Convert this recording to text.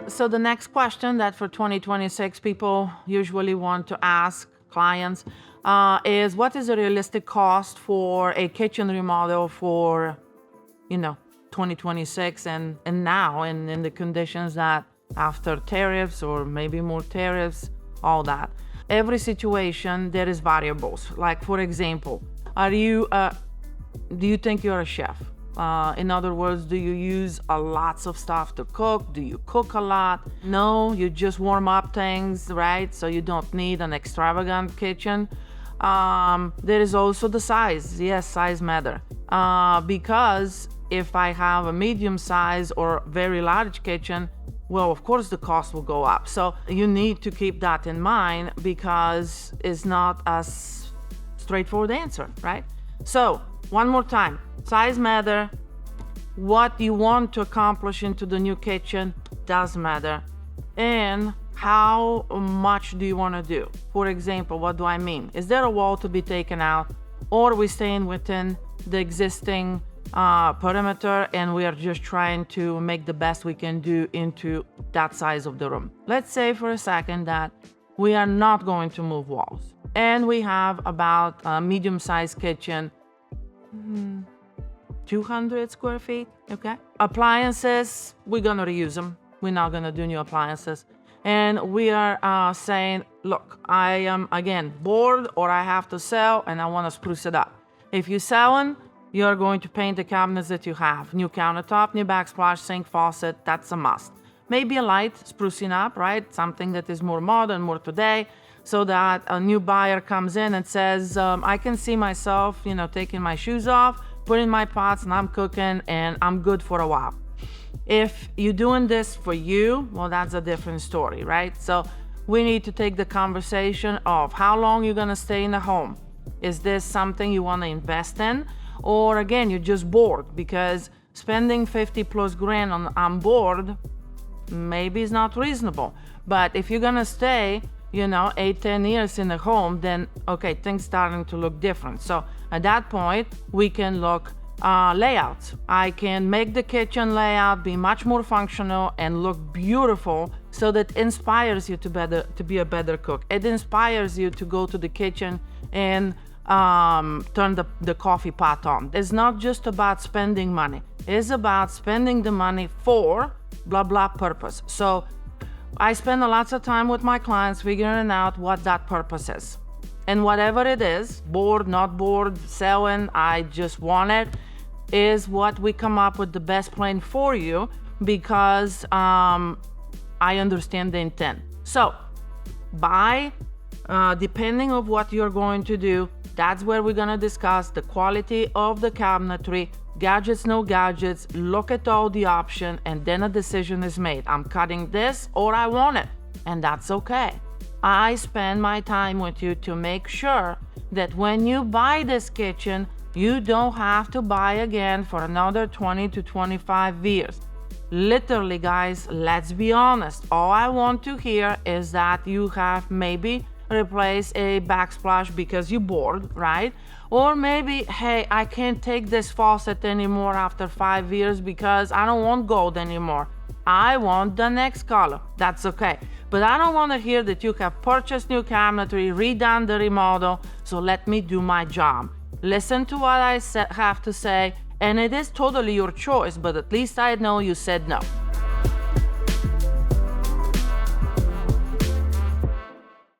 So the next question that for 2026 people usually want to ask clients is, what is the realistic cost for a kitchen remodel for, 2026 and now, and in the conditions that after tariffs or maybe more tariffs, all that. Every situation there is variables. Like for example, do you think you're a chef? In other words, do you use lots of stuff to cook? Do you cook a lot? No, you just warm up things, right? So you don't need an extravagant kitchen. There is also the size. Yes, size matter. Because if I have a medium size or very large kitchen, well, of course the cost will go up. So you need to keep that in mind because it's not a straightforward answer, right? So one more time, size matter. What you want to accomplish into the new kitchen does matter. And how much do you want to do? For example, what do I mean? Is there a wall to be taken out, or are we staying within the existing perimeter and we are just trying to make the best we can do into that size of the room? Let's say for a second that we are not going to move walls and we have about a medium-sized kitchen, 200 square feet, okay? Appliances, we're gonna reuse them. We're not gonna do new appliances. And we are saying, look, I am, again, bored or I have to sell and I wanna spruce it up. If you're selling, you're going to paint the cabinets that you have. New countertop, new backsplash, sink, faucet, that's a must. Maybe a light sprucing up, right? Something that is more modern, more today, so that a new buyer comes in and says, I can see myself, taking my shoes off, putting my pots and I'm cooking and I'm good for a while. If you're doing this for you, well, that's a different story, right? So we need to take the conversation of how long you're gonna stay in the home. Is this something you wanna invest in? Or again, you're just bored, because spending 50 plus grand on board maybe is not reasonable. But if you're gonna stay, 8-10 years in the home, then okay, things starting to look different. So at that point, we can look layouts. I can make the kitchen layout be much more functional and look beautiful, so that inspires you to be a better cook. It inspires you to go to the kitchen and turn the coffee pot on. It's not just about spending money. It's about spending the money for blah blah purpose. So I spend a lot of time with my clients figuring out what that purpose is. And whatever it is, bored, not bored, selling, I just want it, is what we come up with the best plan for you, because I understand the intent. So depending on what you're going to do, that's where we're gonna discuss the quality of the cabinetry, gadgets, no gadgets, look at all the options, and then a decision is made. I'm cutting this or I want it, and that's okay. I spend my time with you to make sure that when you buy this kitchen, you don't have to buy again for another 20 to 25 years. Literally, guys, let's be honest. All I want to hear is that you have maybe replace a backsplash because you're bored, right? Or maybe, hey, I can't take this faucet anymore after 5 years because I don't want gold anymore. I want the next color. That's okay. But I don't want to hear that you have purchased new cabinetry, redone the remodel, so let me do my job. Listen to what I have to say, and it is totally your choice, but at least I know you said no.